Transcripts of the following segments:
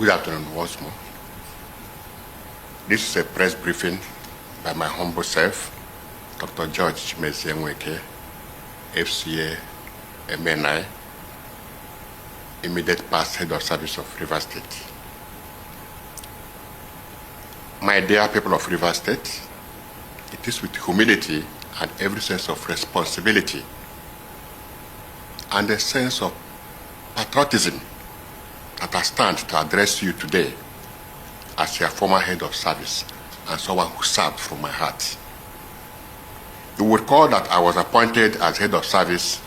Good afternoon once more. This is a press briefing by my humble self, Dr. George Chimezie, FCA, MNI, immediate past head of service of Rivers State. My dear people of Rivers State, it is with humility and every sense of responsibility and a sense of patriotism that I stand to address you today as your former head of service and someone who served from my heart. You would recall that I was appointed as head of service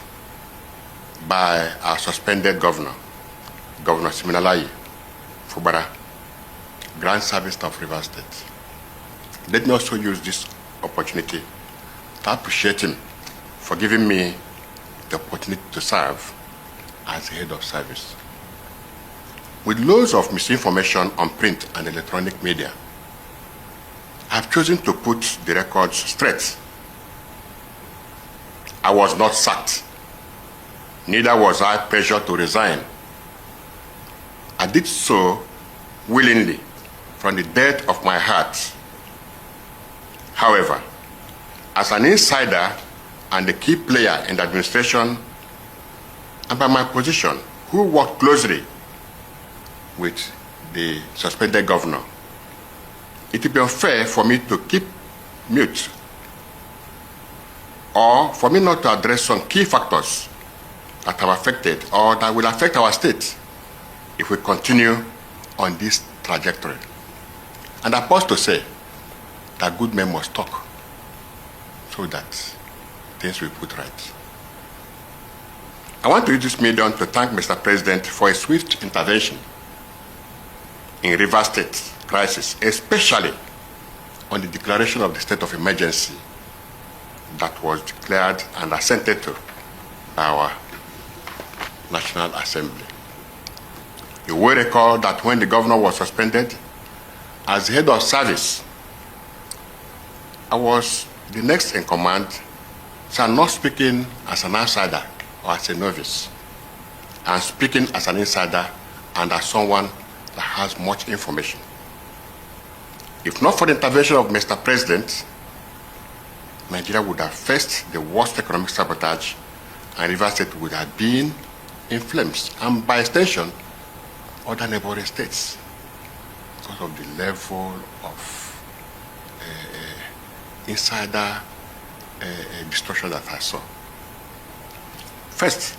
by our suspended governor, Governor Gov Fubara, Grand Service of Rivers State. Let me also use this opportunity to appreciate him for giving me the opportunity to serve as head of service. With loads of misinformation on print and electronic media, I've chosen to put the records straight. I was not sacked. Neither was I pressured to resign. I did so willingly from the depth of my heart. However, as an insider and a key player in the administration, and by my position, who worked closely with the suspended governor, it would be unfair for me to keep mute or for me not to address some key factors that have affected or that will affect our state if we continue on this trajectory. And I pause to say that good men must talk so that things will put right. I want to use this medium to thank Mr. President for a swift intervention in Rivers State crisis, especially on the declaration of the state of emergency that was declared and assented to by our National Assembly. You will recall that when the governor was suspended, as head of service, I was the next in command, so I'm not speaking as an outsider or as a novice. I'm speaking as an insider and as someone that has much information. If not for the intervention of Mr. President, Nigeria would have faced the worst economic sabotage and Rivers State would have been in flames, and by extension, other neighboring states, because of the level of insider destruction that I saw. First,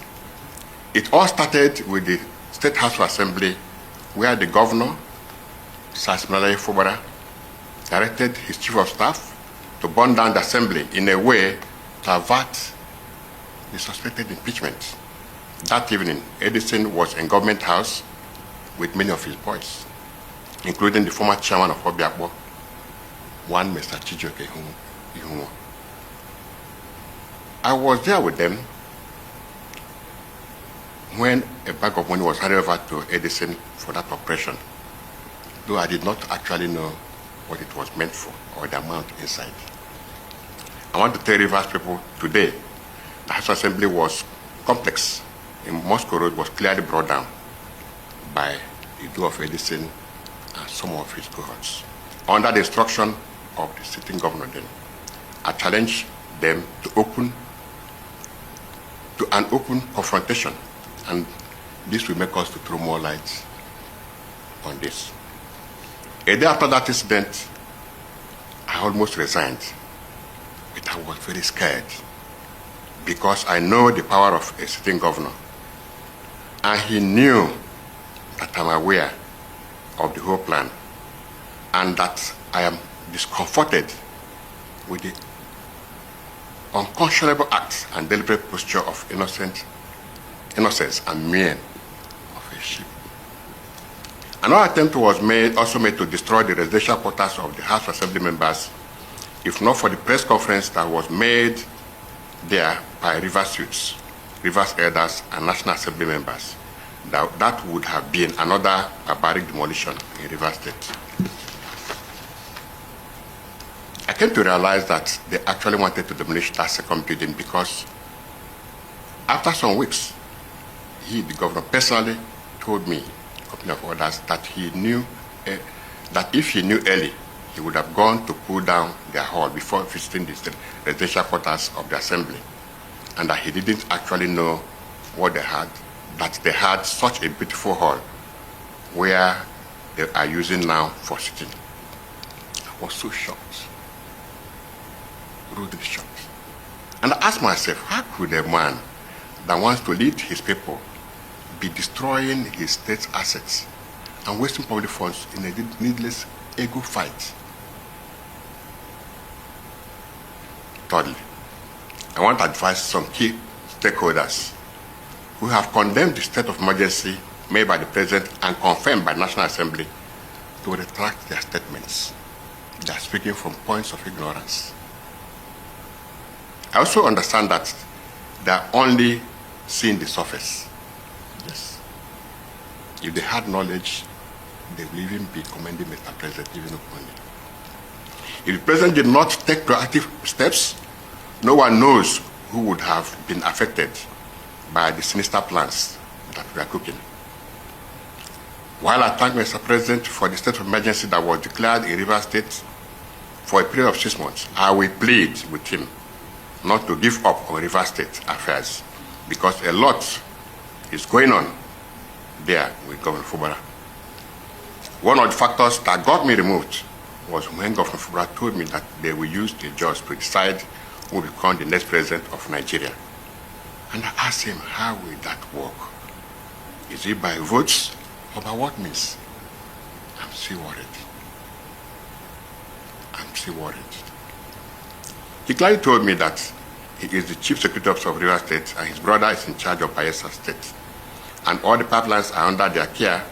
it all started with the State House of Assembly, where the governor, Sir Fubara, directed his chief of staff to burn down the assembly in a way to avert the suspected impeachment. That evening, Edison was in Government House with many of his boys, including the former chairman of Obiakbo, one Mr. Chijoke Ihunwo. I was there with them when a bag of money was handed over to Edison for that operation, though I did not actually know what it was meant for or the amount inside. I want to tell Rivers people today, the House Assembly was complex. In Moscow Road was clearly brought down by the do of Edison and some of his cohorts. Under the instruction of the sitting governor then, I challenged them to an open confrontation, and this will make us to throw more light on this. A day after that incident, I almost resigned, but I was very scared because I know the power of a sitting governor, and he knew that I'm aware of the whole plan and that I am discomforted with the unconscionable acts and deliberate posture of innocence and mien of a sheep. Another attempt was also made to destroy the residential quarters of the House of Assembly members, if not for the press conference that was made there by Rivers youths, Rivers elders, and National Assembly members. That would have been another barbaric demolition in Rivers State. I came to realize that they actually wanted to demolish that second building because after some weeks, he, the governor, personally told me, company of others, that he knew that if he knew early, he would have gone to pull down their hall before visiting the residential quarters of the assembly, and that he didn't actually know what they had, that they had such a beautiful hall where they are using now for sitting. I was so shocked, rudely shocked. And I asked myself, how could a man that wants to lead his people be destroying his state's assets and wasting public funds in a needless ego fight? Thirdly, I want to advise some key stakeholders who have condemned the state of emergency made by the President and confirmed by National Assembly to retract their statements. They are speaking from points of ignorance. I also understand that they are only seeing the surface. Yes. If they had knowledge, they will even be commending Mr. President even openly. If the President did not take proactive steps, no one knows who would have been affected by the sinister plans that we are cooking. While I thank Mr. President for the state of emergency that was declared in Rivers State for a period of 6 months, I will plead with him not to give up on Rivers State affairs, because a lot is going on there with Gov Fubara. One of the factors that got me removed was when Gov Fubara told me that they will use the judge to decide who will become the next president of Nigeria. And I asked him, how will that work? Is it by votes or by what means? I'm still worried. I'm still worried. He clearly told me that he is the chief security officer of Rivers State and his brother is in charge of Bayelsa State. And all the pipelines are under their care,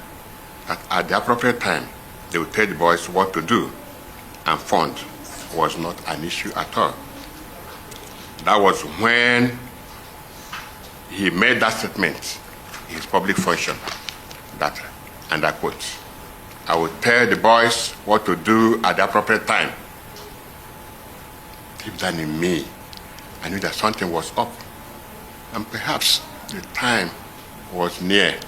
that at the appropriate time, they will tell the boys what to do, and fund was not an issue at all. That was when he made that statement in his public function, that, and I quote, I will tell the boys what to do at the appropriate time. Deep down in me, I knew that something was up, and perhaps the time was near.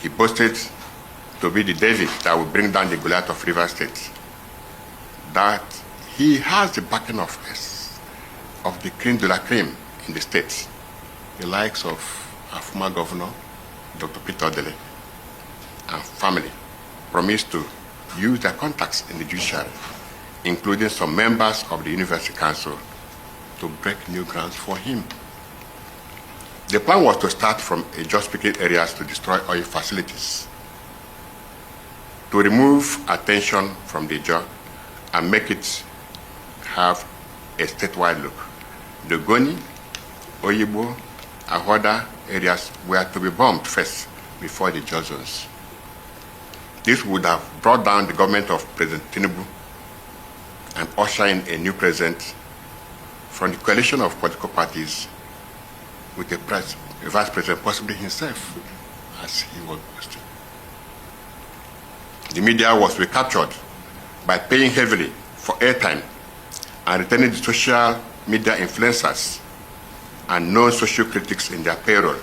He boasted to be the David that will bring down the Goliath of Rivers State, that he has the backing of the creme de la creme in the state, the likes of our former governor, Dr. Peter Odele, and family promised to use their contacts in the judiciary, including some members of the University Council, to break new grounds for him. The plan was to start from just-speaking areas to destroy oil facilities, to remove attention from the job and make it have a statewide look. The Goni, Oyibo, and other areas were to be bombed first before the Johnsons. This would have brought down the government of President Tinubu and usher in a new president from the coalition of political parties with a vice president, possibly himself, as he was boasting. The media was recaptured by paying heavily for airtime and retaining the social media influencers and known social critics in their payroll.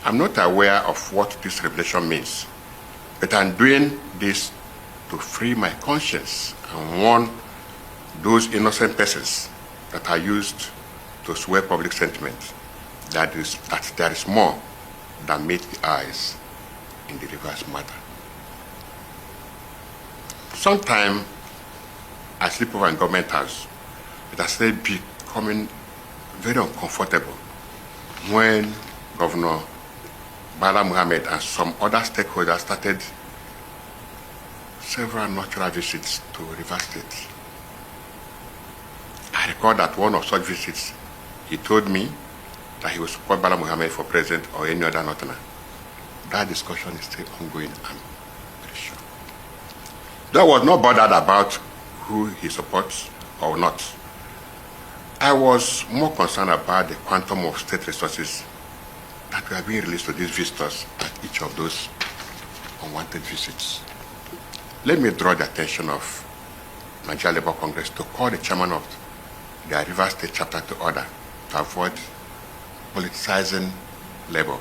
I'm not aware of what this revelation means, but I'm doing this to free my conscience and warn those innocent persons that are used to sway public sentiment that there is more than meets the eyes in the Rivers matter. Sometime I sleep over in government house, it has started becoming very uncomfortable when Governor Bala Muhammad and some other stakeholders started several natural visits to Rivers State. I recall that one of such visits, he told me that he would support Bala Muhammad for president or any other northerner. That discussion is still ongoing, I'm pretty sure. Though I was not bothered about who he supports or not, I was more concerned about the quantum of state resources that were being released to these visitors at each of those unwanted visits. Let me draw the attention of Nigeria Labour Congress to call the chairman of the Rivers State chapter to order to avoid politicizing labor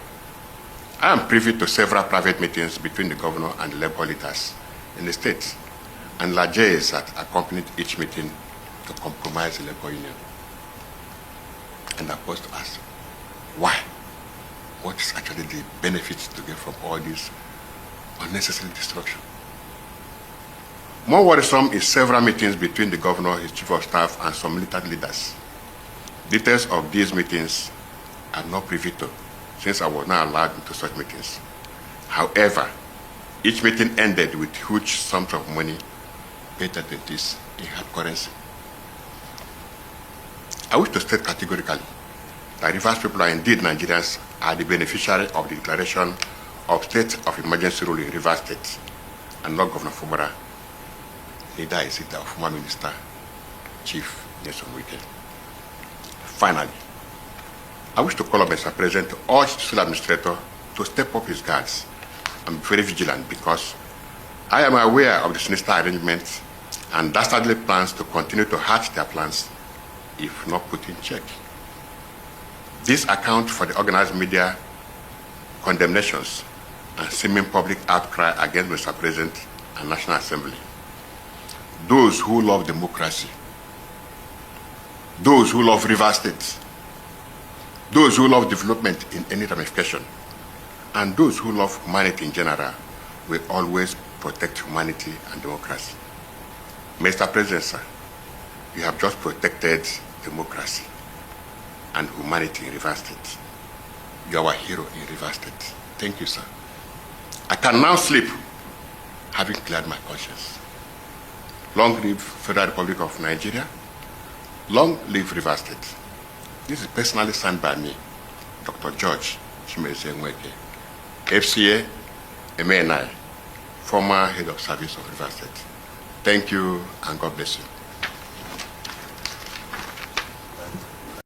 I am privy to several private meetings between the governor and the labor leaders in the state, and largesse that accompanied each meeting to compromise the labor union. And I was to ask, why? What is actually the benefits to get from all this unnecessary destruction? More worrisome is several meetings between the governor, his chief of staff, and some militant leaders. Details of these meetings are not privy to, since I was not allowed into such meetings. However, each meeting ended with huge sums of money paid than this in hard currency. I wish to state categorically that Rivers people are indeed Nigerians, are the beneficiary of the declaration of state of emergency rule in Rivers State, and not Governor Fubara. Neither is it our former minister, Chief Nelson Wike. Finally, I wish to call on Mr. President to urge the civil administrator to step up his guards and be very vigilant, because I am aware of the sinister arrangements and dastardly plans to continue to hatch their plans if not put in check. This accounts for the organized media condemnations and seeming public outcry against Mr. President and National Assembly. Those who love democracy, those who love Rivers State, those who love development in any ramification, and those who love humanity in general will always protect humanity and democracy. Mr. President, sir, you have just protected democracy and humanity in Rivers State. You are our hero in Rivers State. Thank you, sir. I can now sleep having cleared my conscience. Long live Federal Republic of Nigeria. Long live Rivers State. This is personally signed by me, Dr. George Chimeze Nweke, FCA, MNI, former head of service of Rivers State. Thank you and God bless you.